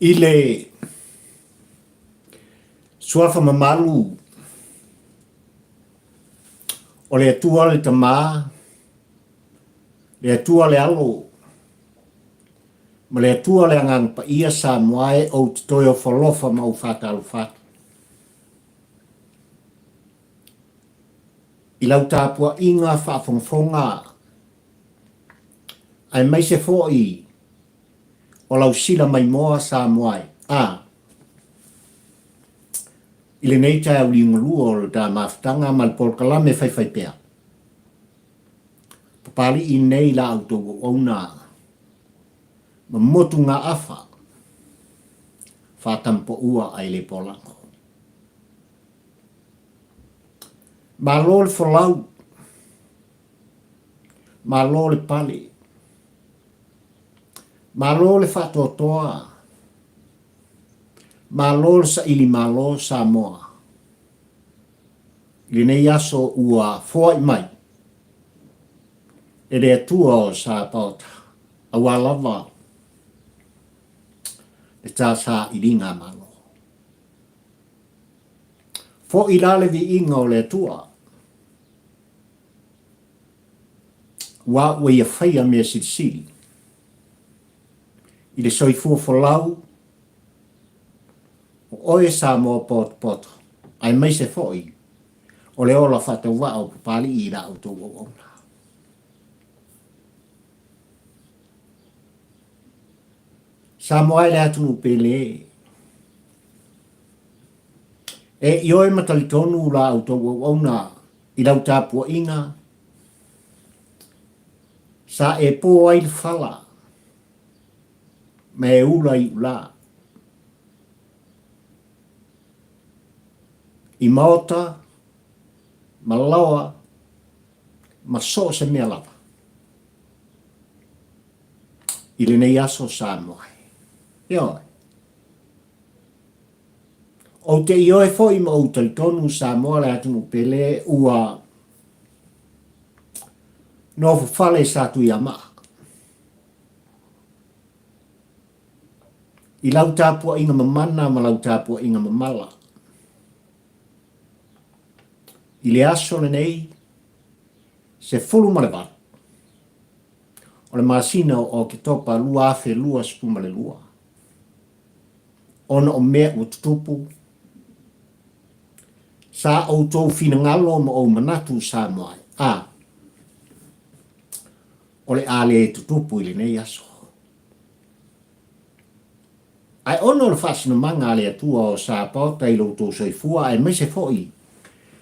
I le suafa mamalu o le atua le tamā, le atua le alo, ma le atua le angang pa ia sa moae o titoio falofa mau fata alu fata. I lau tāpua inga whaafonfonga, ai mai se fōi o lau sila mai moa sa moae. I le nei tai au lingolua o le tā maftanga ma le polkalame whaiwhai pēr. Papali i nei la au tō ona ma motu ngā awha whātampo ua ai le polango. Ma lo le whalau, ma lo le pali, ma lo le whatotoa, ma lo le sa ili ma lo sa moa. I nei aso ua fōi mai, e rea tua o sa pauta, a walawa, e tā sa ilinga malo. Fo i lale vi inga o le tua, wa ua ia whaia mea sirisiri. I le soifua whalau, o oe sa moa poto, ai mai se foi, o le ola whata wa o papali i la auto o ona. Sa moa le atu pele, e ioe matalitonu la auto o ona, i lau tāpua inga, sa e pō ai le whala, me e ula i ula. I maota, ma lawa, ma so se mea lava. I le nei aso sa moe. Ioe. O te ioe foi ma o talitonu sa moa le atunu pele ua no fale sa tu ia maa. I lau tāpua inga mamana ma lau tāpua inga mamala. I le aso le nei, se fulu ma le vara. O le masina o ke topa lua afe lua spuma le lua. Ona o mea o tutupu. Sa o tau fina ngalo ma o manatu sa moai. O le ale e tutupu i le nei aso. Ai ono le fasina manga ale atua o sa pauta i lo tau soifua ai mai se foi.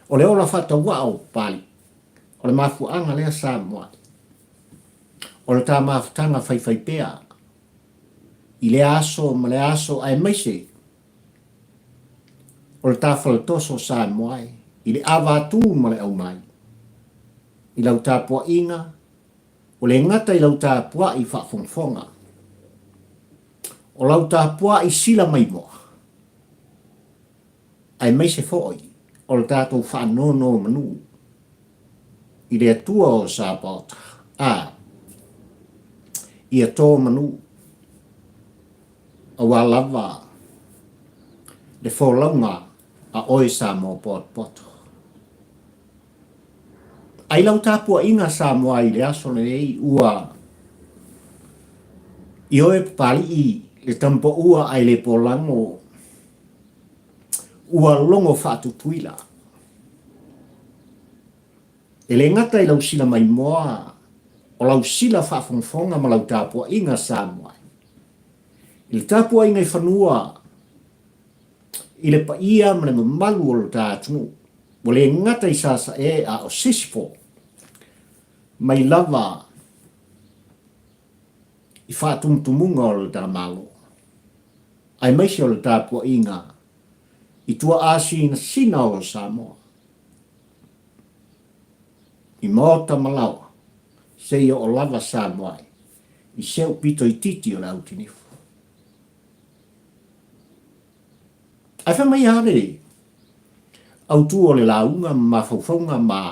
O le ola fata wao pali. O le mafuanga lea sa moai. O le tā mafutanga whaiwhai pēa. I le aso ma le aso ai mai se. O le tā whalatoso sa moai. I le avatu ma le au mai. I lau tā pua inga. O le ngata i lau tā pua i whafonfonga. O lau tā pua i sila mai moa. Ai mai se foi. O le tātou whanono manu. I le atua o sa pauta. I a tō manu. A walawa. Le wholaunga a oe sa mo poto. Ai lau tāpua inga sa moa i le aso le ei ua. I oe pali i le tampo ua ai le polango. Ua longo whatu tuila. E le ngata i lau sila mai moa. O lau sila whafonfonga ma lau tāpua inga sa moa. I le tāpua inga i whanua. I le pa ia ma le mamalu o le tātunu. O le ngata i sasa e a o sisifo. Mai lava. I whatumtumunga o le taramalo. Ai maisi o le tāpua inga. I tua asi na sina o Samoa. I mota malawa. Seia o lava Samoa. I seu pito i titi o le autinifu. Ai wha mai hare. Au tu o le launga ma faufaunga ma.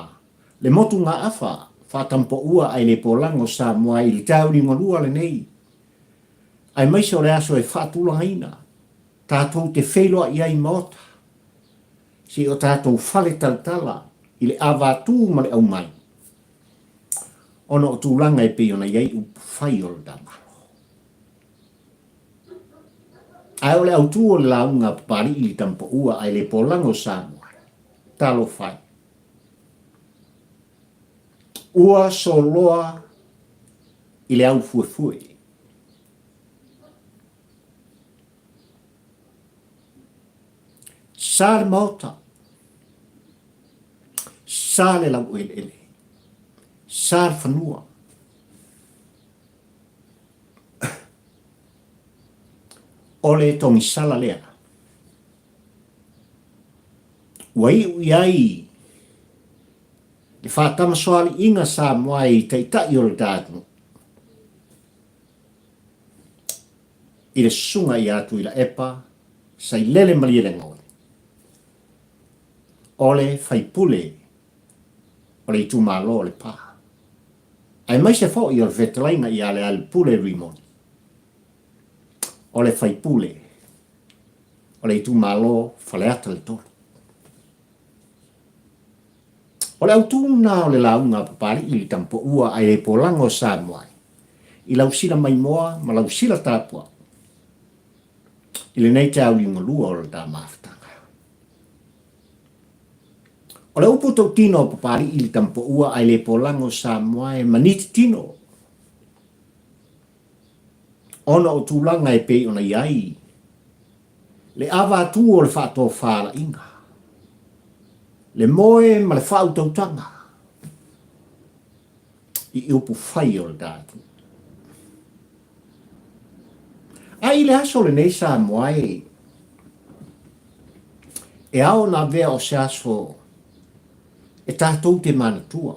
Le motu ngā awha. Whatampo ua ai le polango Samoa i le tauri ngolua le nei. Ai mai se o le aso e whaatulanga ina. Tātou te wheloa i ai maota. Si o tātou whale taltala i le awātū ma le au mai. Ono o tūlanga e pe ona iei upu whai o le damalo. Ai o le au tū o le launga pari i li tampo ua ai le polango Samoa. Talo whai. Ua soloa i le au fuefue. Sa le maota. Sa le lau ele. Sa le whanua. O le tongi sala lea. Wai uiai. Le whātama soali inga sa moai teitai o le tātunu. I le sunga i atu i la epa, sa i lele malia le ngoi. Ole whaipule, o le i tu malo o le pā. Ai mai se fo i o le vetelainga i ale al pule rimoni. O le whaipule, o le i tu malo whaleata le toro. O le autuna o le launga papari i li tampo ua ai e polango sa moai. I lausila mai moa, ma lausila tāpua. I le nei te au lingo lua o le tā maftanga. O le upu tau tino o papari i li tampo ua ai le polango sa moai maniti tino. Ona o tūlanga e pei ona iai. Le awa atu o le whātua whāla inga. Le moe ma le whau tautanga. I upu whai o le dātu. Ai le aso le nei sa moai. E ao na vea o se aso e tātou te manatua.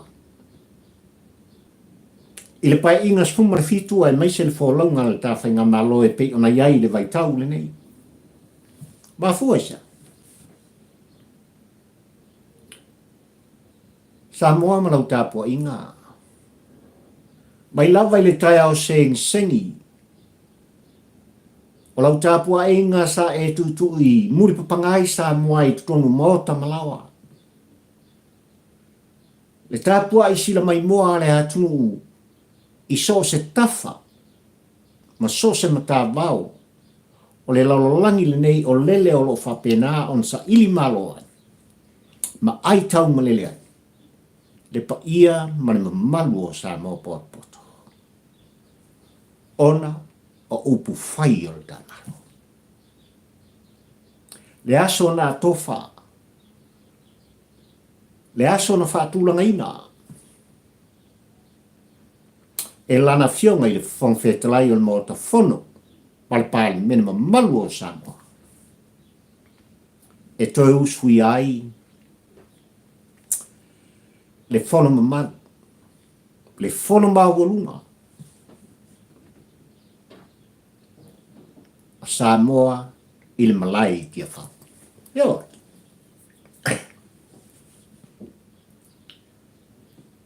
I le pai inga spuma le fitua e mai se le wholaunga le tāwhainga malo e pei ona iai le vaitau le nei. Ma fuesa. Sa moa malau tāpua inga. Mai lava i le tai au sengi. O lau tāpua inga sa e tutui. Muri papangai sa moa i tutonu mota malawa. Le tāpua i sila mai moa le atunu. I so se tafa. Ma so se matavao. O le lalolangi le nei o lele o lo whapena on sa ili maloa. Ma ai tau malele ai. Le pa ia mani malu o sa mo poto. Ona o upu whai o le tamalo. Le aso na tofa. Le aso na whaatulanga ina. E lana fionga i le whangwhetalai o le mota whono. Palpali mene malu o sa mo. E toi usui ai. Le whono mamadu, le whono mawalunga. A Samoa i le malai kia whau. Yo.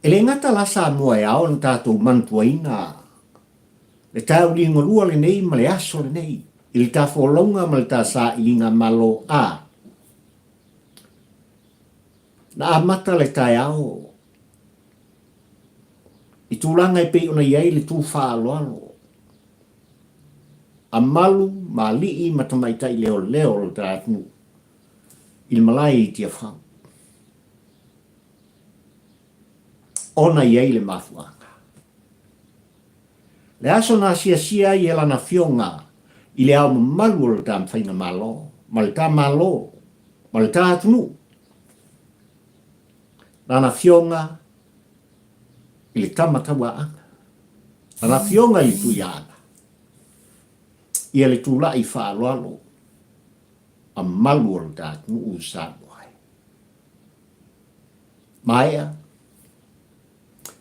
E le ngata la Samoa e ao na tātou mantua ina. Le tāu lingo lua le nei ma le aso le nei. I le tā wholonga ma le tā sa ilinga malo a. Na amata le tai ao. I tūlanga i pei ona iei le tū whaaloalo. A malu, ma lii, ma tamaita i leo leo le tātunu. I malai i tia whau. Ona iei le mafuanga. Le aso na sia i elana fionga i le au malu o le tā mwhainga malo. Ma le tā malo. Ma le tātunu. Lana fionga i le tamatawa anga. Ana fionga i tu iana. Ia le tūla i whaaloalo. A malu o le tātunu u Samoai. Maia.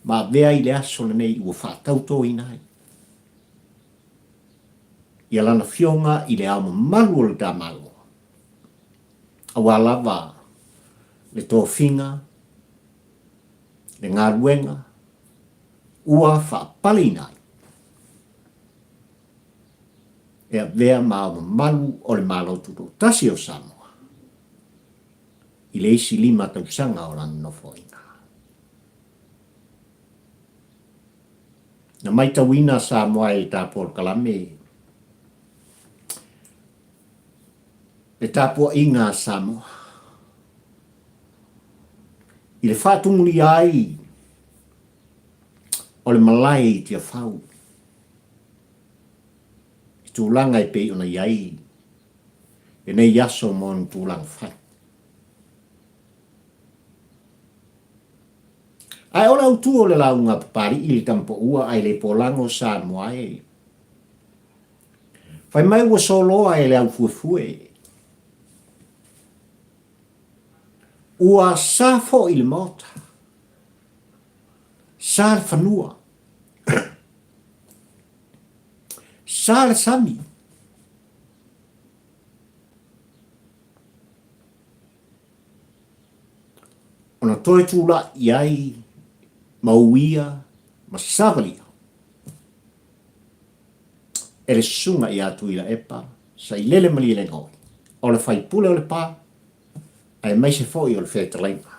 Ma vea i le aso le nei ua whaatauto i nai. Ia lana fionga i le ama malu o le tamalo. Awa lava le tōwhinga. Le ngaruenga. Ua whapali nai. e vea malu o le malotu do tasi o Samoa. I le isi 5 tausanga o lana nofo inga. Na mai tawina Samoa e tāpua kalame. E tāpua inga Samoa. I le whātunguli ai o le malai i tia whau. I tūlanga i pei ona iai. E nei yaso mon tūlanga whai. Ai ola utu o le launga papari i le tampo ua ai le polango Samoa e. Whai mai ua soloa e le au fuefue. Ua safo i le mota. Sa le whanua. Sa le sami. Ona toe tūla iai mauia masavalia. E le sunga i atu ila epa sa i lele mali le ngoi. O le whai pule o le pā ai mai se foi o le wheta laima.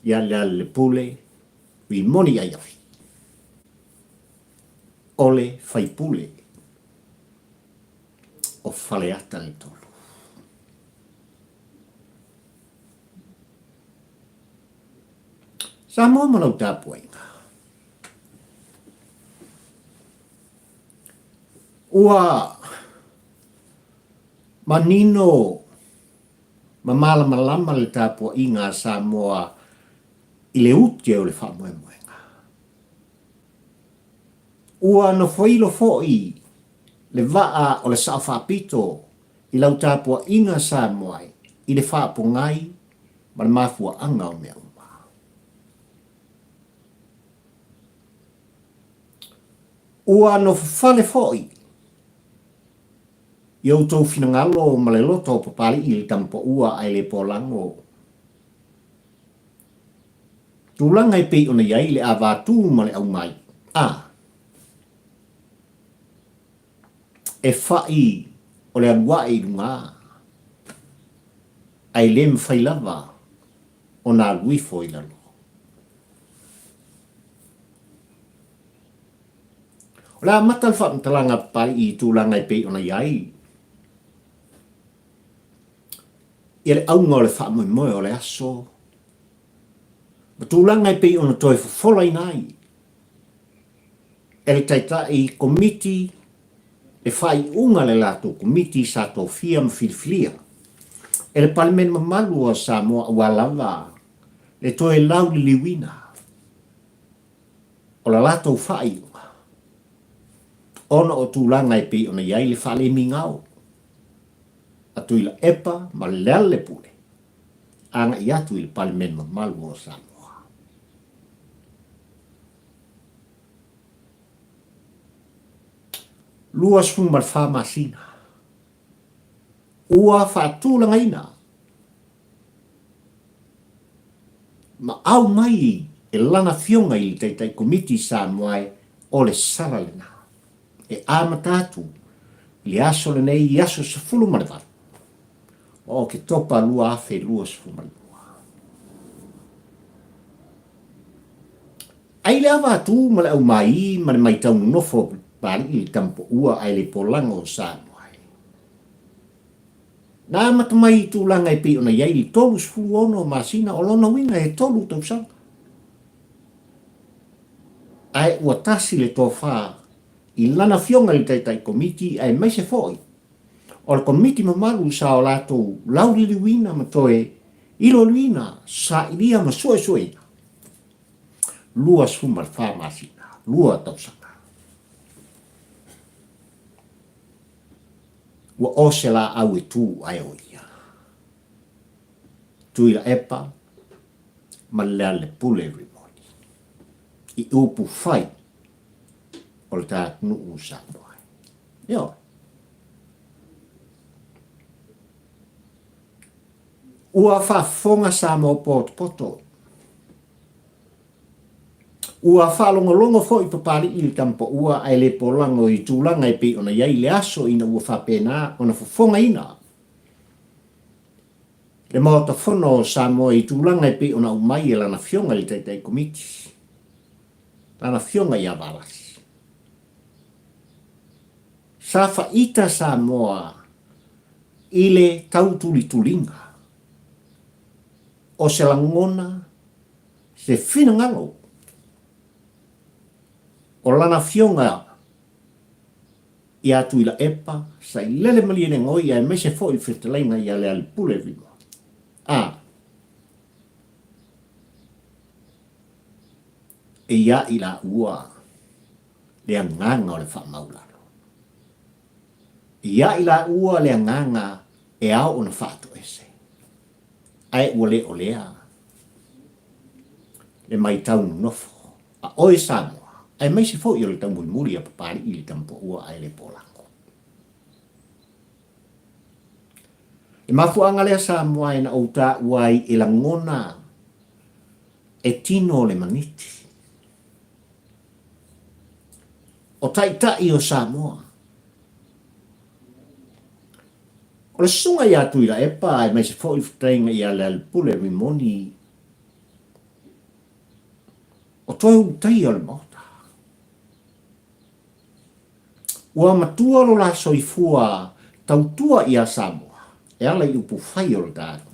Ia le pule wi moni ai afi. Ole whai pule o whaleata le tolu. Sa mua manau tāpua inga. Ua manino mamala malama le tāpua inga sa mua i le uti o le whamoemoenga. Ua no whailo foi le waa o le sao whapito i lau tāpua inga sa mua i le whapungai ma le mafua anga o mea uma. Ua no whale foi i au tau finangalo ma le loto o papali i le tampo ua ai le polango. Tūlanga i pei ona iai le avatu ma le au mai. E whai o le agua i runga. Ai le mwhailava o nā luifo i lalo. O la matal whaamtalanga pai i tūlanga i pei ona iai. I le aunga o le whaamoemoe o le aso. Ma tūlanga i pei ona toi whafola i nai. E le taita i komiti e whai unga le lato komiti sa tō fia ma filfilia. E le palimen mamalu o Samoa ua lava. Le toi lau li liwina. O la lato whai unga. Ona o tūlanga i pei ona iai le whale mingau. Atu ila epa ma lele pule. Anga i atu ila palimen mamalu o Samoa. Luas fu mal whamasina. Ua whaatūlanga ina. Ma au mai e lana fionga i teitai komiti Samoa o le saralena. E amatatu li aso le nei i aso sa fulu marivatu. O ke topa lua afe lua sa fulu marivua. Ai le avatu ma le au mai ma le maitau nofo pari i tampo ua ai le polango Samoa. Nā matamai tūlanga i pi ona iai li tolu sa fulu ono masina o lona winga e tolu tausanga. Ai ua tasi le tofa i lana fionga i teitai komiti ai mai se foi. O le komiti mamalu sa o lato lauri liwina ma toe ilo liwina sa ilia ma sue sue. Lua sumar whamasina, lua tausanga. Ua ose la au e tū ai o ia. Tuila epa ma lea le pule rimoni. I upu whai o le tātu nuu Samoa. Io. Ua whafonga Samoa poto. ua whaalongolongo fo i papari i le tampo ua ai le polango i tūlanga i pe ona iai le aso ina ua whapena ona fofonga ina. Le maota fono Samoa i tūlanga i pe ona umai e lana fionga li taitai komiti. Lana fionga i avalas. Sa whaita Samoa i le tautuli tulinga. O se langona se whina ngalo. O lana fionga i atu i la epa sa i lele maliene ngoi ai mese fo i whitalaina i ale ali pule vimo. E ia i la ua le nganga o le whamaularo. Ia i la ua le nganga e au ona whaato ese. Ai ua le o lea. Le mai tau nofo. A oe Samoa. Ai mai se fo i o le tamui muri a papari i le tampo ua ai le polango. E mafuanga lea Samoa e na outa uai e la ngona e tino le maniti. O taitai o Samoa. O le sunga i atu i la epa ai mai se fo i whatainga i ale pule rimoni. O toi utai o le mota. Ua matua lo la soifua tautua i a Samoa. E ala i upu whai o le tātu.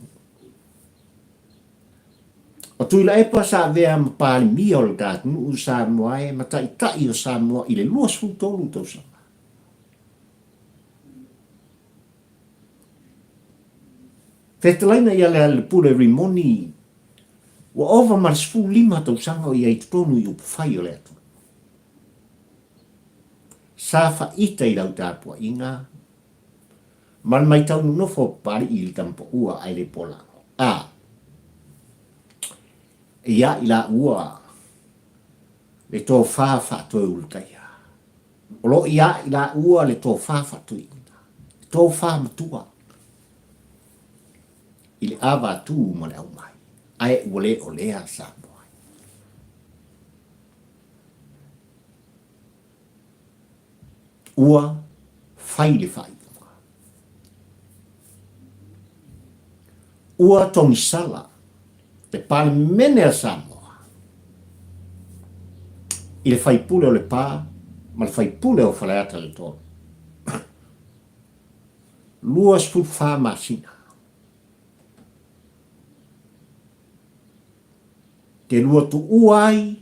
O tui la epa sa vea mapali mi o le tātu nu u Samoa e mataitai o Samoa i le lua sfutolu tau sama. Whetalaina i ale pule rimoni ua ova marisfu lima tau sanga o i ai tutonu i upu whai o le atu. Sa whaita i lau tāpua inga man mai tau nofo pari i li tampo ua ai le polango. Ia i la ua le tō whawha toi ultaia. Olo ia i la ua le tō whawha toi ina. Tō whamatua. I le awa tū mo le au mai. Ai ule o lea Samoa. Ua whai le whai. Ua tongi sala. Le pale mene a Samoa. I le whai pule o le pā, ma le whai pule o whaleata le tōru. Lua sput wha masina. Te lua tu uai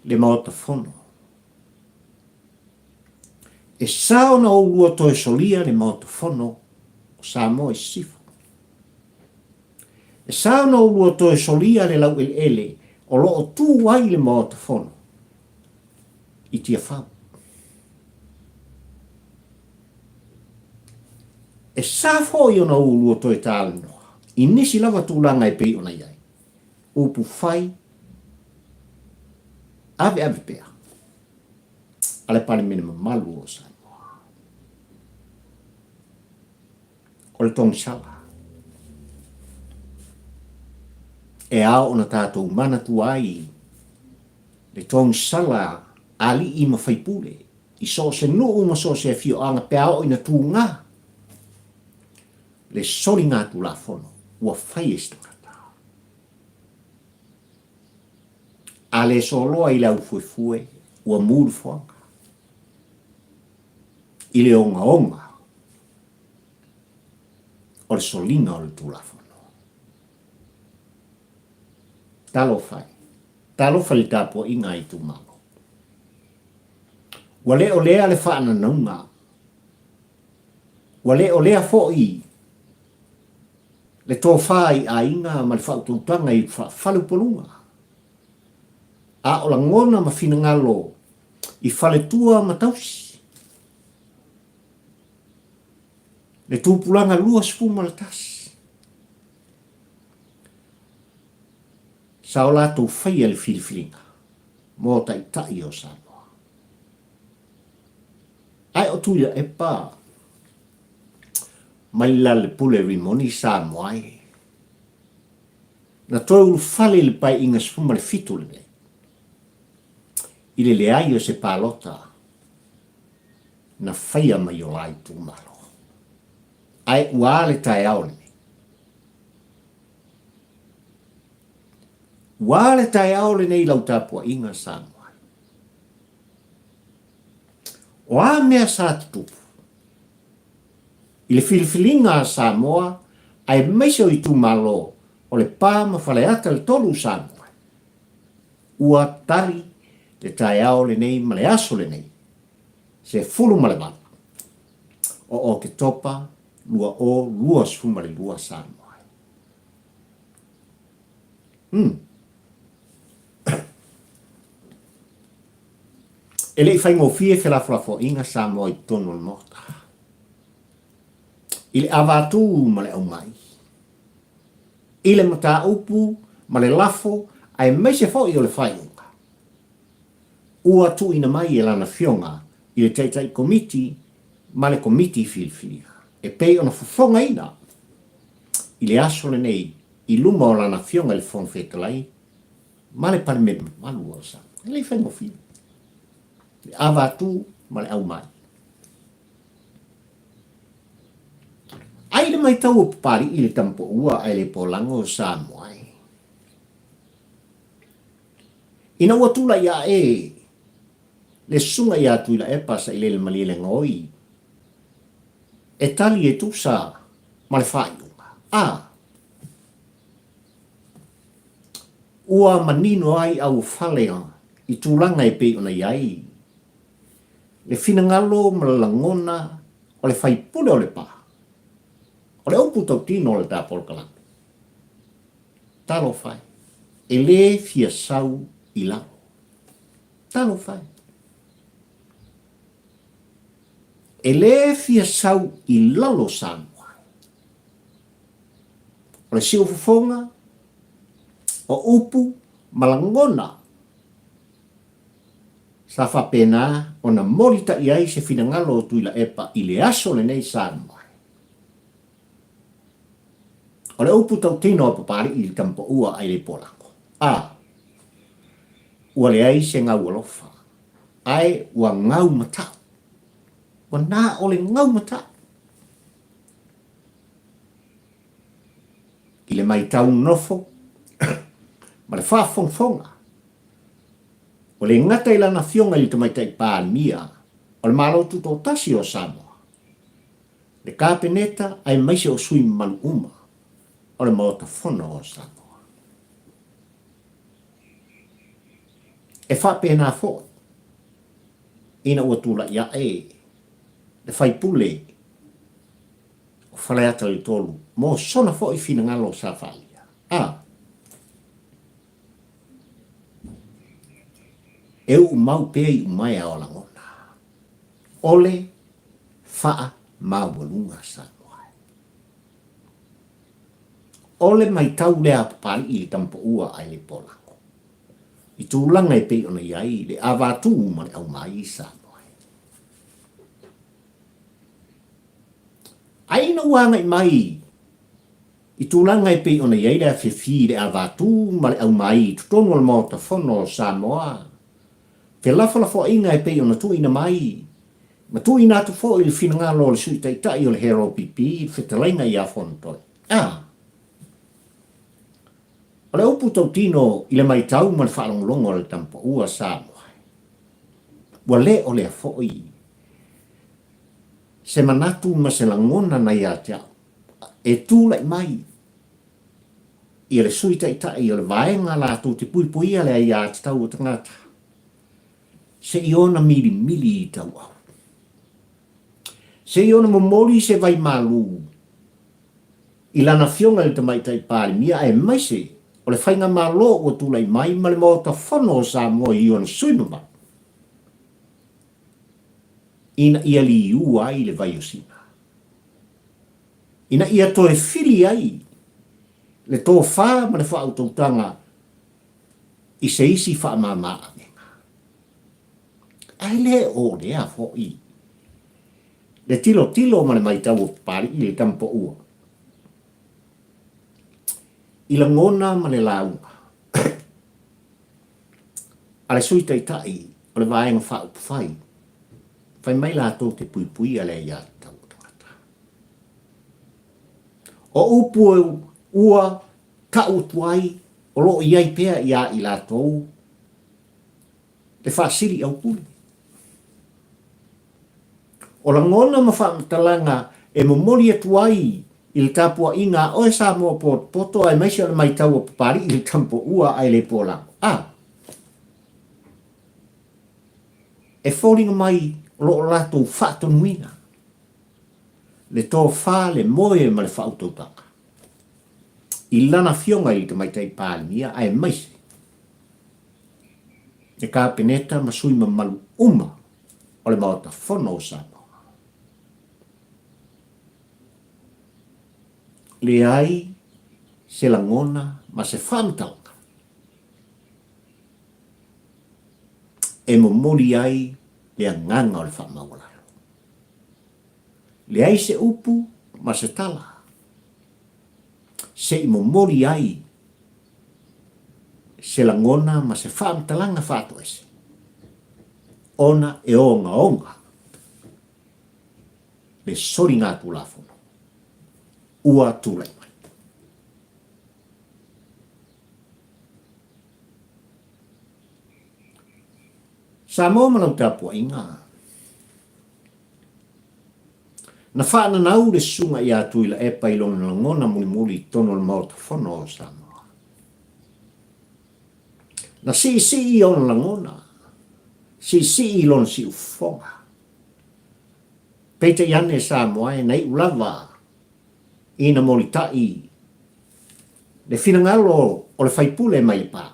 le maota fono. E sao na o lua toe solia le maota fono o Samoa i sifo. E sao na o lua toe solia le lau ele o loo tu uai le maota fono. I tia whau. E sa fo i ona o lua toe tāle noa. I nisi lava tūlanga e pei ona iai. Upu whai, ave pea. Ale pale mene malu o Samoa. O le tongi sala. E ao ona tātou mana tu ai. Le tongi sala ali i mawhaipule. I so se nuu ma so se fio anga pe ao ina tū ngā. Le sori ngā tu la fono. Ua whai estanga. Ale soloa i lau fuefue, ua mūru fuanga. I le onga onga. O le solinga o le tulafono. Talo fai. Talo fai le tāpua inga i tu malo. Ua le o lea le whaana naunga. Ua le o lea fo i. Le tō whai a inga ma le whaututanga i whalupolunga. A o la ngona ma fina ngalo i whaletua matausi. Le tūpulanga lua spuma la tasi. Sa o lātou whaia le whiriwhiringa. Mō tai tai o Samoa. Ai o tuia e pā. Mai la le pule rimoni Samoa e. Na toi ulu whale le pai inga spuma le fitu le. I le leai o se palota na whaia mai o lai tu malo. Ai ua le tae au le. Ua le tae au le nei lau tapua inga Samoa. O a mea sa tupu. I le filifilinga a Samoa ai meiseo i tu malo o le pā ma whaleata le tolu Samoa. Ua tari le tae au le nei ma le aso le nei. Se fulu ma le mata. O ke topa lua o lua sfuma le lua Samoa. E le fai ngofie fe la flafo inga Samoa i tono le mota. Ile avatu ma le au mai. Ile mata upu ma le lafo ai meise fo i o le fai unga. Ua tu ina mai e lana fionga i le teitai komiti ma le komiti filfilia. E pei ona fufonga ina. I le aso le nei i luma o lana fionga le fon fetalai ma le palme malua sa. Ile fai ngofie. Avatu ma le au mai. Ai le mai tau o pari i le tampo ua ai le polango o Samoa. Ina ua tula ia le sunga ia tuila e pasa i le mali le ngoi. E tali e tusa ma le whainunga. Ua manino ai au whalea i tūlanga e pe ona iai. Le finangalo ma le langona o le whaipule o le pā. O le upu tau tino o le tāpol kalampi. Talo whai. E le fia sau i lao. Talo whai. E le fia sau i lalo Samoa. O le sio fufonga, o upu malangona. Sa whapena o na morita i ai se finangalo o tuila epa i le aso le nei Samoa. O le upu tau tino o papari i le tampo ua ai le polako. Ua le ai se ngau alofa. Ai ua ngau matau. Ua nā o le ngau matau. I le mai tau nofo. Ma le whaafonfonga. O le ngata i lana fionga i tamaitai pānia. O le malo tuto tasi o Samoa. Le kāpeneta ai maise o sui malu uma. O le mota fono o Samoa. E whapena fo. Ina ua tula ia le whaipule. O whaleata i tolu. Mo sona fo i fina ngalo sa whaia. E u mau pe i umai a o langona. Ole wha mau walunga Samoa. Ole mai tau lea papari i le tampo ua ai le polako. I tūlanga e pei ona iai le avatu ma le au mai i Samoa. Aina uanga i mai i tūlanga e pei ona iai le awhiwhi le avatu ma le au mai i tutonu al mota fono o Samoa. Te lafalafo inga e pei ona tu ina mai. Ma tu ina atu fo i le finangalo le sui taitai o le hero pipi whetalainga i a fontoi. O le upu tau tino i le mai tau ma le whaalongolongo le tampo ua Samoa. Ua le o le afoi. Se manatu ma se langona na ia te au. E tūla i mai. I le sui taitai o le vaenga la tu te pui pui ale ia te tau o tangata. Se iona mili mili i tau au. Se iona momoli se vai malu. I lana fionga le tamaitai pāri mia e maise. O le whainga malo o tūlai mai ma le mota whono o Samoa i ona suinuma. Ina ia li ua ai le vai o sina. Ina ia toe fili ai. Le tō wha ma le wha autoutanga i se isi wha mama. Ai le o lea fo i. Le tilo tilo ma le mai tau o pari i le tampo ua. I la ngona ma le launga. Ale sui taitai o le vaenga whaupu whai. Whai mai lātou te pui a le ia tau tangata. O upu ua ka utuai o lo iai pea ia i lātou le whaasiri au puli. O la ngona ma whaamatalanga e momori atuai i le tapua inga o e sa mua poto ai maisi ala mai tau o papari i le tampo ua ai le pola. E fōringa mai lo lato whaatonuina. Le tō wha le moe ma le whautautaka. I lana fionga i te maitai pālimia ai maisi. E ka peneta ma sui ma malu o le maota whono o Samoa. Le ai se langona ma se whamtaunga. E mo mori ai le nganga o le whamawalalo. Le ai se upu ma se tala. Se i mo mori ai se langona ma se whamtalanga whato ese. Ona e onga. Le sori ngā tulafono. Ua tūlai mai. Samoa malau tapua inga. Na whaana nau le sunga i atu ila epa ilong na ngona muli tono le maota whono o Samoa. Na si i ona la ngona. Si i lon si ufonga. Peita iane Samoa e nei ulava ina molitai le finangalo o le whaipule mai le pā.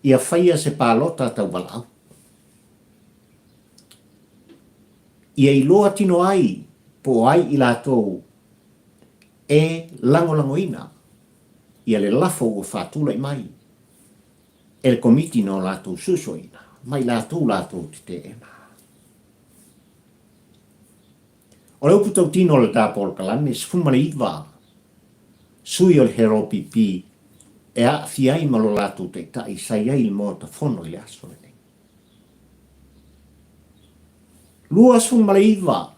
Ia whaia se pālota tau walau. Ia i loa tino ai, po ai i lātou e langolangoina. Ia le lafo o whātula i mai. E le komiti no lātou susoina. Mai lātou te ena. O leu putau tino le tāpolo kalane, sfumare iwa. Sui o le hero pipi. E a fiai malo lātou te tai sai ai il mota fono i aso ne. Lua sfumare iwa.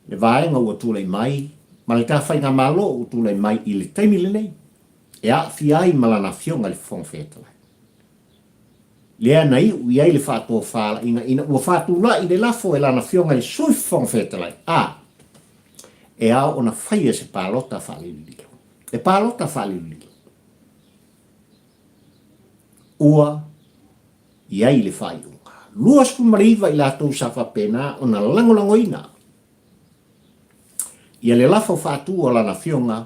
Le vaenga ua tūlei mai, ma le tā whainga malo o tūlei mai i le taimile nei. E a fiai malana fionga le whongwhetala. Lea nei ui ai le whātua whala ina ua whātula i le lafo e lana fionga le sui whongwhetala. E a ona whaia se pālota whalililo. E pālota whalililo. Ua i ai le whaiunga. Lua skumariva i lātou sa whapena ona langolangoina. Ia le lafo whātua lana fionga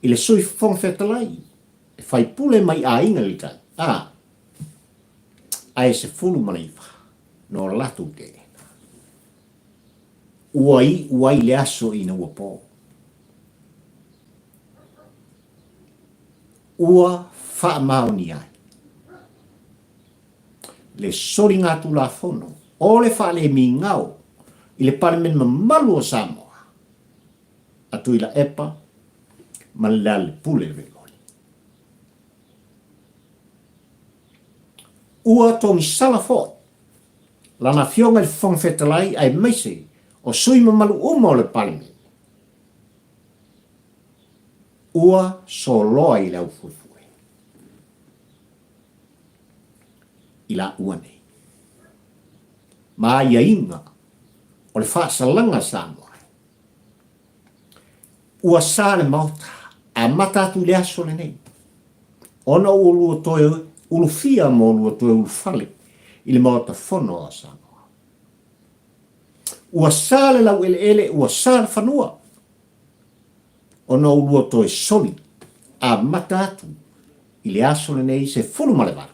i le sui whongwhetalai. E whaipule mai a inga li tai. Ai se fulu manaiva, no latu te. Uai le aso ina ua pō. Ua wha maoni ai. Le sori ngā tula whono, o le wha le mi ngau, i le parliament ma malu o Samoa. Atu i la epa, ma le pule le ua tongi sala fo. Lana fionga le whongwhetalai ai meise o sui mamalu o le parliament. Ua so loa i lau fuifue. I la ua nei. Ma ia inga o le whaasalanga Samoa. Ua sa le mauta a matatu le aso le nei. Ona ulu o toe ulufia mo lua tue ulufale i le maota whono a Samoa. Ua sāle lau ele ua sāle whanua. O no ulua toe soli a matatu i le aso le nei se fulu malewara.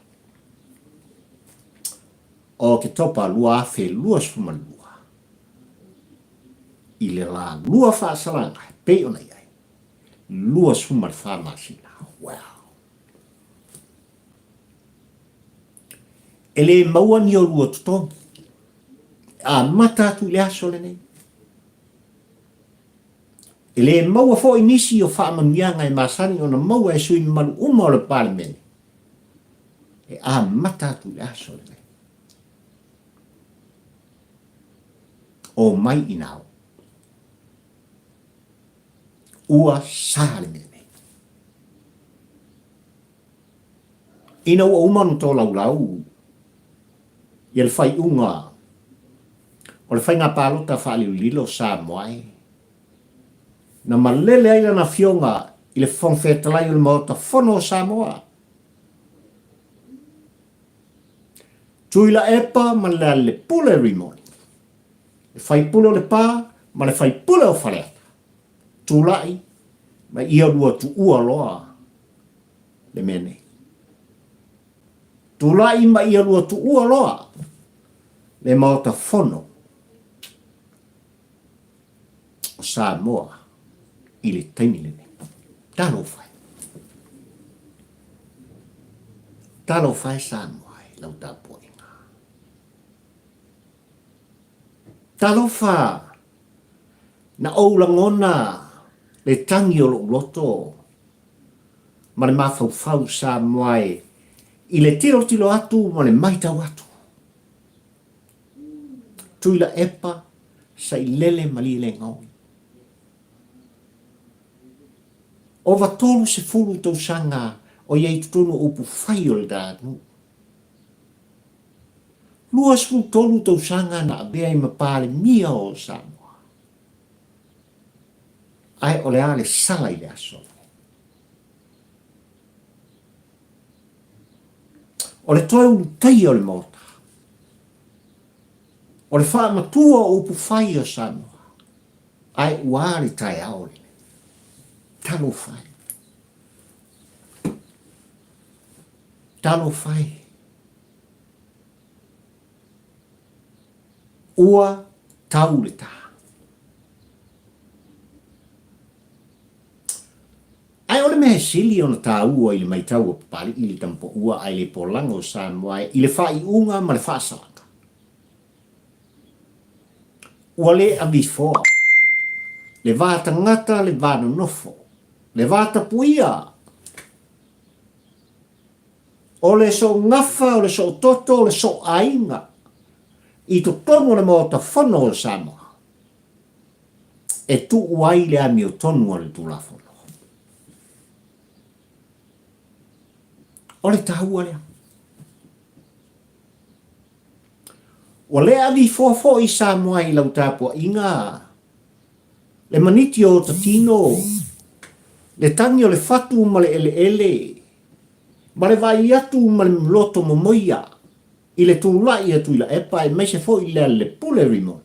O ke topa lua afe lua sfumalua. I le la lua whaasalanga pe ona iai. Lua sfumal whamasina. Wow. Ele maua ni o lua tutongi. A matatu le aso le nei. Ele maua fo inisi o whaamanuianga e masani o na maua e sui malu uma o le parliament. e a matatu le aso le. O mai inao. Ua sale me. Ina ua umanu tō lau. Ia le fai unga. O le fai ngā pālota whaali lilo sa moai. Na malele aila na fionga i le whongwhetalai o le maota whono sa moa. Tuila epa ma le pule rimoni. Le fai pule o le pā, ma le fai pule o whaleata. Tūlai, ma ia rua tu ua loa le mene. Tūlai ma ia rua tu ua loa le maota whono o Samoa i le taimilene. Talo fai. Talo fai Samoa i lau tāpua inga. Talo fa na oulangona le tangi o loto ma le mawhau Samoa i le tiro atu ma le maitau atu. Tuila epa sa i lele mali le ngaui. O va tolu se fulu tau sanga o iei tutunu upu whai o le dānu. Lua sfu tolu tau sanga na abea i mapale mia o Samoa. Ai o le ale sala i le aso. O le toi ulu tai o le mota. O le wha matua o upu whai o Samoa. Ai uari tai aole. Talo fai. Talo fai. Ua tau le tā. Ai ole mehe sili ona tā ua i le maitau o pali i le tampo ua ai le polango Samoa i le whai unga ma le wha salaka. Ua le abifoa. Le vāta ngata le vāna nofo. Le vāta puia. O le so ngafa, o le so toto, o le so ainga. I to tomo le mōta whono o Samoa. E tu uai le ami o tonu o le tu la whono. O le tahua lea. O le avi fofo i Samoa i lau tāpua inga. Le maniti o tatino. Le tangi o le fatu ma le ele. Ma le vai atu ma le mloto mo moia. I le tūlai atu i la epa e meise fo i le pule rimo.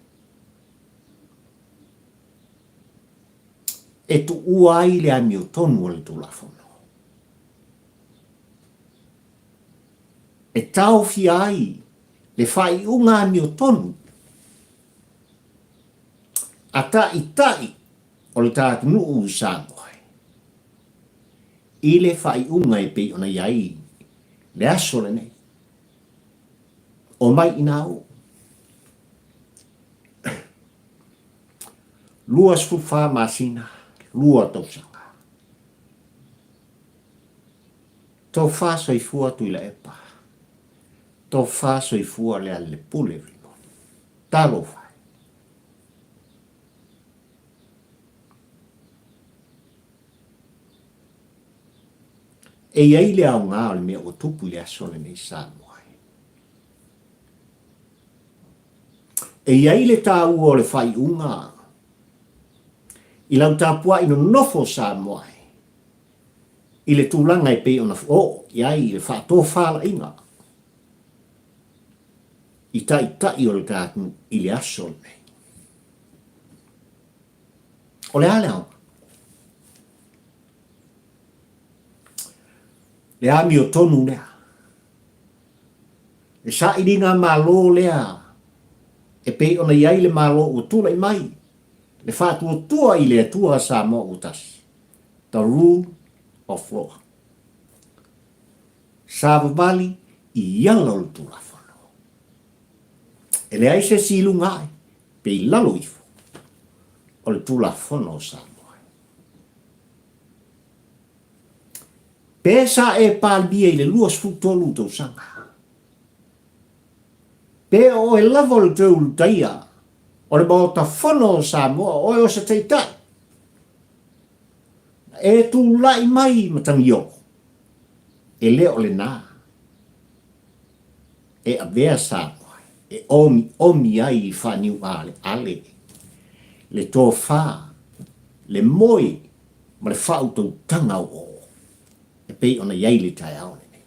E tu uai le ami o tonu o le tulafono. E tau fi ai le fai unga ami o tonu. A ta i tai o le tātu nuu Samoa. I le fai unga e pei ona iai. Le aso le nei. O mai inao. Lua sfufa masina. Lua tausanga. Tau fa soifua tu ila epa. Tau fa soifua le ale pule rimo. Talo fai. E iai le au ngā o le mea o tupu le aso le nei Samoa. E iai le tā ua o le whai unga. I lau tāpua ino nofo Samoa. I le tūlanga e pei ona o iai le whato whala inga. I tai o le tātu i le aso le nei. O le ale au. Le ami o tonu lea. E sa iringa malo lea. E pei ona iai le malo o tula i mai. Le whātua tua i le atua Samoa o tasi. The rule of law. Savavali i iala o tula whano. E le aise silu ngai. Pei lalo ifo. O le tula whano Samoa. Pesa e palbia i le lua sfutolu tau sanga. Pe o e lava le tau lutaia, o le bauta whono o Samoa, o e o se teitai. E tu lai mai matangi o. E le o le nā. E a vea Samoa, e omi ai i whaniu ale. Le tō whā, le moi, ma le whau tau tanga o. E pei ona iai le tai au ne.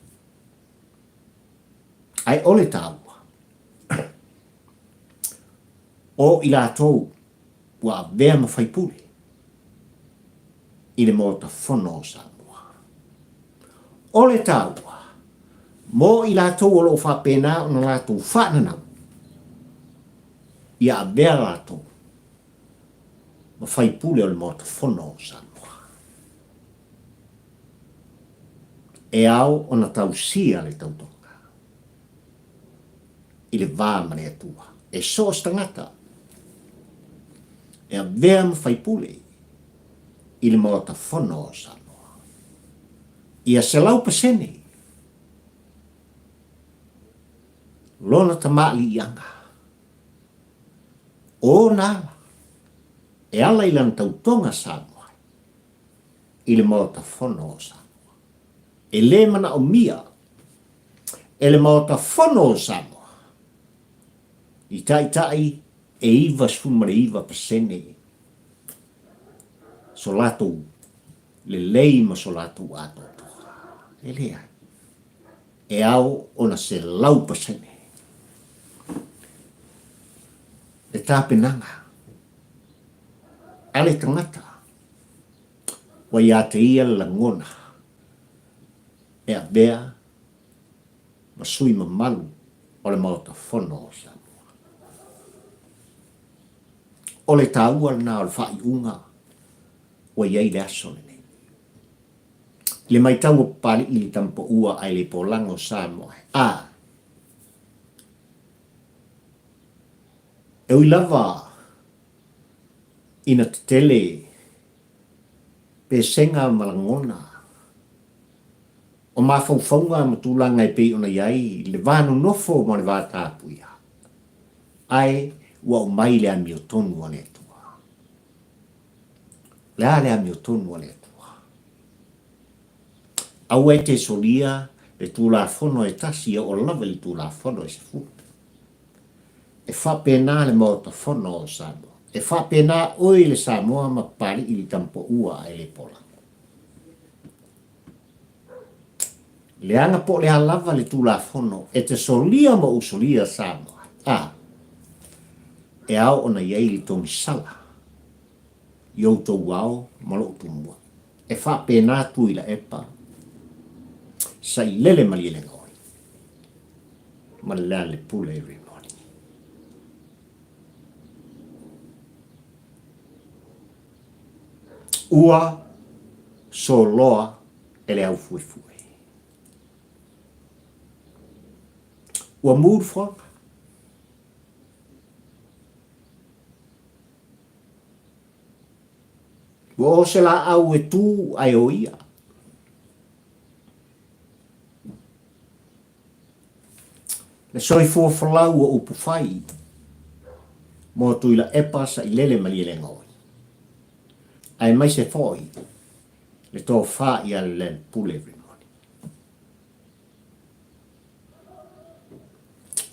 Ai ole tāua. O i la tau, wa vea ma whaipule. I le mō ta whono o Samoa. Ole tāua. Mō i la tau o lo whapena o na la tau whananau. Ia vea la tau. Ma whaipule o le mō ta whono o Samoa. E au o na tau sia le tau tonga. I le vāmane atua. E sos tangata. E a vea ma whaipule. I le mō ta whono o Samoa. Ia se lau pasene. Lona ta maali ianga. O nāla. E ala i lan tau tonga Samoa. I le mō ta whono o Samoa. E le mana o mia. E le mō ta whono o Samoa. I tai e iwa sfumare iwa pasene. So lato le leima so lato ato. E lea. E au ona se lau pasene. E tāpenanga. Ale tangata. Wa ia te ia langona. E a bea. Masui mamalu. O le mauta whono o Samoa. O le tāua na o le whai unga. Wa iai le aso le nei. Le mai tau o pali i li tampo ua ai le polango Samoa. E ui lava ina te tele pe senga malangona. O mawhauwhaunga matulanga e pei ona iai le vānu nofo mo le vātāpuia. Ai ua o mai le ami o tonu ane atua. Le ami o tonu ane atua. Au e te solia le tūla whono e tasi o lava le tūla whono e se fu. E whapena le mauta whono o Samoa. E whapena oi le Samoa ma pari i li tampo ua e le pola. Le anga po le halava le tūla whono e te solia ma usolia Samoa. E au ona iei li tomi sala. Iou tau wao malo utumua. E whapena tu ila epa. Sa i lele mali le ngoi. Ma lea le pule e rimoni. Ua so loa e le au fuefue. Ua mūrwhanga. Ua o se la au e tū ai o ia. Le soi fua whalau o upu whai. Mo tuila epa sa i lele mali le ngoi. Ai mai se foi. Le tō wha i a le pule rimoni.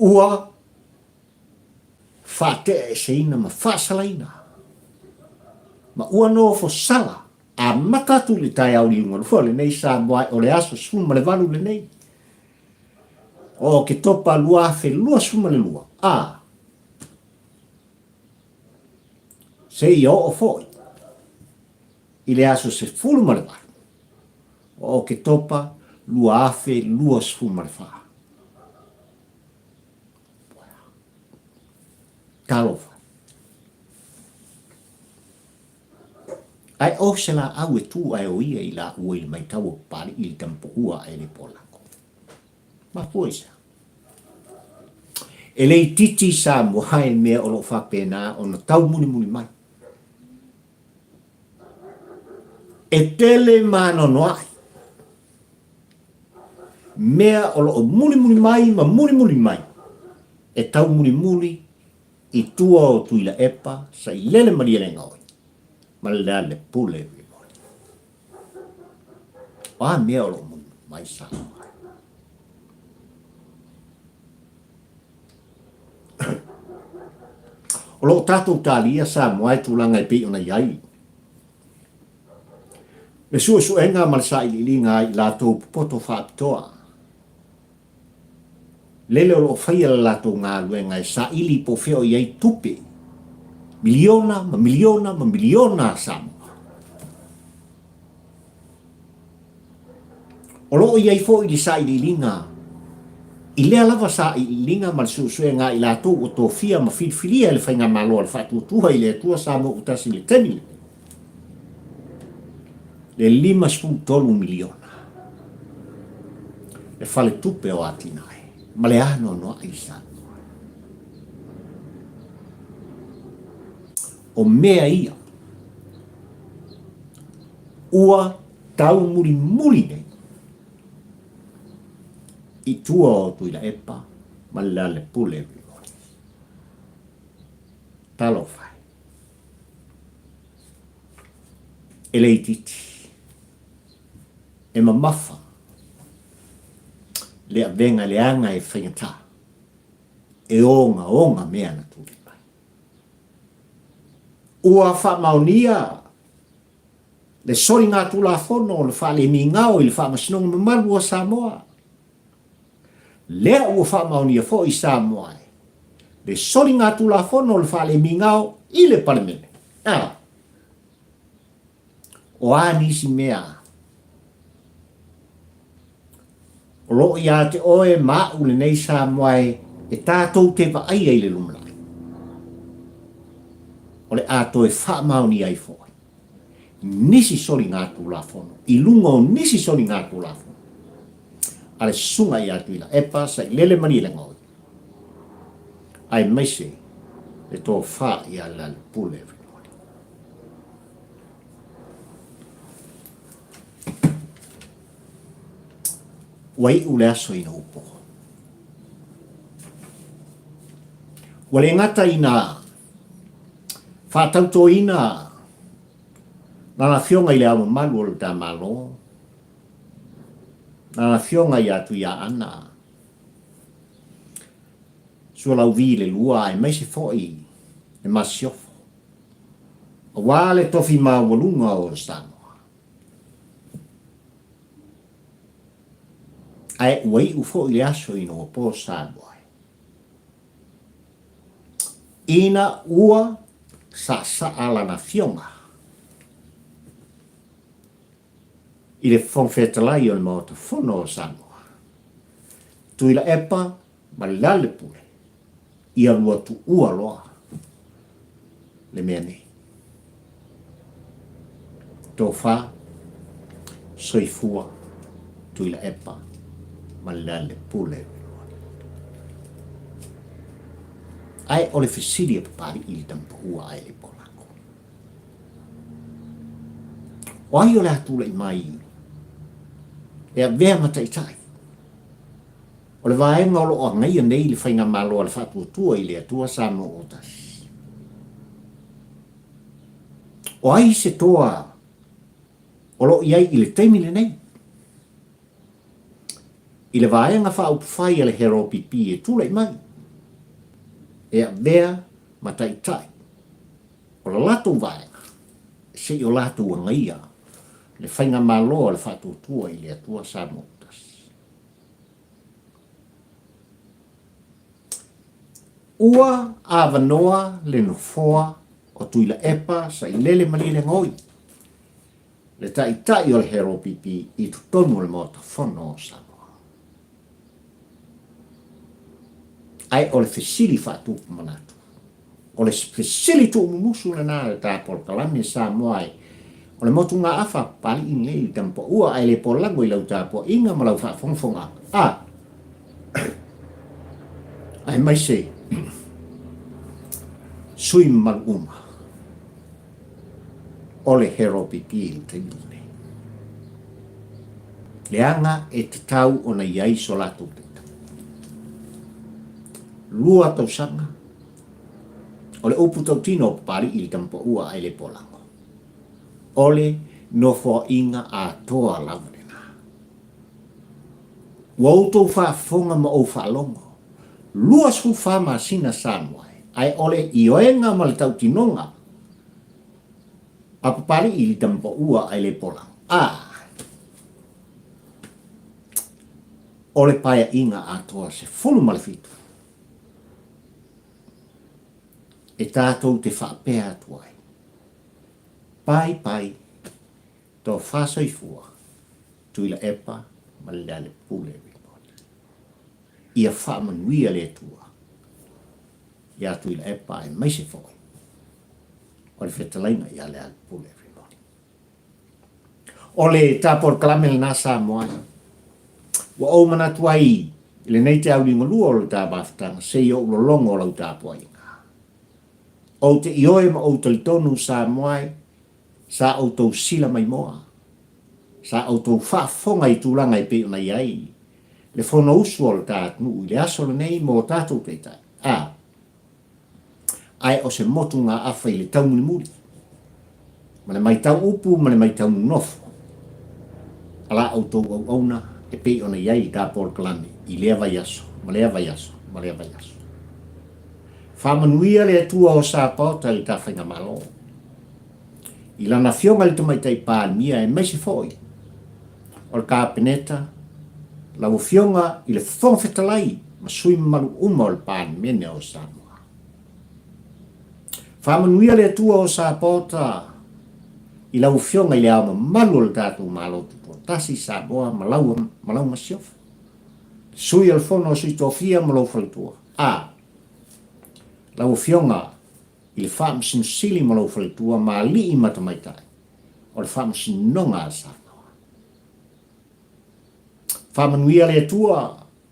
Ua wha te e se ina ma wha salaina. Ma ua no fo sala. A matatu le tai au li unga. Lufua le nei sa mwai o le aso suma le valu le nei. O ke topa lua fe lua suma le lua. Se i o foi. I le aso se fulu ma le valu. O ke topa lua fe lua suma le fa. Talofa. Ai o se la au e tu ai o ia i la ua i mai tau o pari i li tampo ua ai le polako. Ma poisa. E lei titi sa mohae mea o lo whapena o na tau muni muni mai. E tele mano noai. mea o loo muli mai ma muli mai e tau muli i tua o tuila epa sa i lele maria le ngoi ma le pule a mea o loo muli mai sa o loo tatou talia sa moai tulanga i pi ona iai le suenga ma le sa i linga i latou poto whaapitoa lele o loo whaia la latou ngā luenga e sa ili po feo iai tupe miliona ma miliona Samoa. O loo iai fo i sa i linga i lea lava sa i linga ma le suenga i latou o tō fia ma filfilia le whainga malo le whaatutua i le tua Samoa utasi le temi le 5.3 miliona le fale tupe o atinai ma le ano no ai sa o mea ia ua tau muli nei i tua o tuila epa ma le pule talo fai e le ititi e mamafa le avenga le anga e whaingata e onga mea na tūri mai ua wha maunia le sori ngā tūla whono le wha le mingao i le wha masinonga mamaru a Samoa lea ua wha maunia fo i Samoa le sori ngā tūla whono le wha le mingao i le palemene o anisi mea o loo ia te oe mau le nei Samoa e tātou te pa ai le lumlai o le ato e wha mauni ai fo nisi sori ngā tūla whono i lunga o nisi sori ngā tūla whono ale sunga i atu ila epa sa i lele mani le ngoi ai maise le tō wha i ala le pule wai ule aso ina upo. Wale ngata ina whātauto ina nana whionga i le ama malu o le tā malo nana whionga i atu ia ana sua lau vi le lua e maise foi e masiofo a wale tofi ma walunga o le Samoa ai wai ufo i le aso ina o po Samoa ina ua sa ala na fionga i le fonfetalai o le maota fono o Samoa tuila epa ma le lale pule ia lua tu ua loa le mea nei tō wha soifua tuila epa ma le lale pule ai o le fesilia papari i le tampa ua ai le polako. O ai o le atula i mai e a vea mataitai. O le vaenga o lo o ngai nei le whainga malo le whatuatua i le atua Samoa o tasi. O ai se toa o lo iai i le teimile nei. I le vaenga whaupwhai a le hero pipi e tula i mai. E a vea mataitai. O la lato vaenga, se o lato wangaia, le whainga malo le whatuatua i le atua Samoa o tasi. Ua a vanoa le nofoa o tuila epa sa i lele mali le ngoi. Le tai o le hero pipi i tutonu le mota fono o Samoa. Ai o le fesili whatupu manatu. O le fesili tu umusu le nā le tāpol kalami e Samoa ai. O le motu ngā awha pali i ngei tampo ua ai le polango i lau tāpua inga ma lau whafonfonga. Ai mai se sui maluma o le hero pipi i te mine. leanga e te tau o na iai so latou te lua tau sanga o le upu tau tino o pari i le tampa ua ai le polango ole no fo inga a toa lavrena wa utou fa fonga ma o fa longo lua su fa ma sina sanwa ai ole i oenga ma le tau tinonga a pari i le tampa ua ai le polango ole paia inga a toa se fulu malafitu e tātou te whapea atuai. Pai, tō whasoifua, tuila epa, ma le lale pule report. Ia whamanuia le tua. Ia tuila epa e maise fōi. O le whetalaina ia le ale pule report. O le tāpor kalamele nasa moana. Wa o mana tuai, le nei te au lingo lua o le tā baftanga, se i o lolongo o lau tāpuai. O te ioe ma o te tonu sa moai, sa o tau sila mai moa. Sa o tau whaafonga i tūlanga i peo na iai. Le whono usu o le tātnu, i le aso le nei mo tātou teitai. Ai o se motu ngā awha i le tau muni muri. Ma le mai tau upu, ma le mai tau nofo. Ala o tau au auna, e peo na iai i tā por kalame, i lea vai aso, ma lea vai aso, ma lea vai aso. Whamanuia le atua o sa pota i ta whainga malo. I lana fionga le tumaitai pāmia e meisi foi. O le kāpeneta, lau fionga i le whongwhetalai, ma sui malu uma o le pāmene o Samoa. Whamanuia le atua o sa pota i lau fionga i le ama malu o le tātou malo tupo. Tasi Samoa malau masiofa. Sui al fono o sui tofia malau whalitua. Lau fionga i le whaamsin sili ma lau whalitua ma li i matamaitai o le whaamsin nonga a Samoa. Whamanuia le atua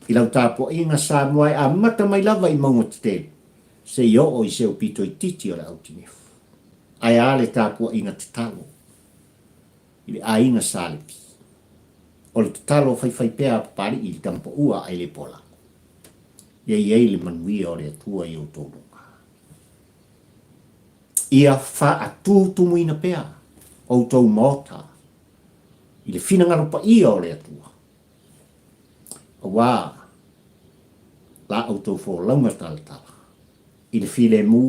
i lau tāpua inga Samoa a matamai lava i maunga te se i o i seo pito i titi o le autinifu. Ai a le tāpua inga te talo i le a inga salipi o le te talo whai pēa pari i le tampa ua ai le pola. Iei le manuia o le atua i o tōru. Ia wha atu tumuina pea o tau mota i le whina ngarupa ia o le atua. Wā, la au tau fō launga tala i le while mū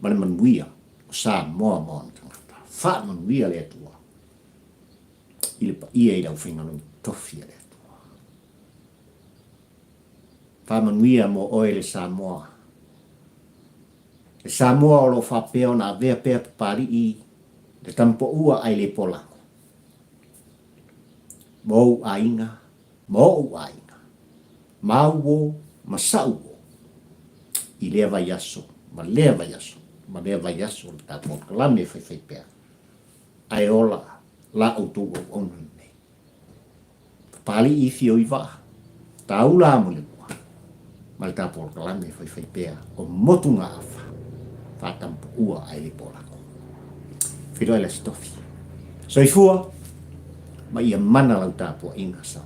ma le manuia o sa moa tangata. Wha manuia le atua i le pa ia i lau whina nung tofia le atua. Wha manuia mo oe le sa moa. Le Samoa o lo whapea o nā vea pēa pari i le tampo ua ai le polango. Mou a inga, mau o, masau o. I lea vai aso, ma lea vai aso, le tāpon kalame whai pēa. Ai ola, la o tō o onu nei. Pali i fio i wā, tā ula mo le mua. Ma le tāpon kalame whai pēa o motu ngā awha. Fatampu ua ai le polako. Whiro ele stofi. So i fua, ma ia mana lau tāpua inga sa.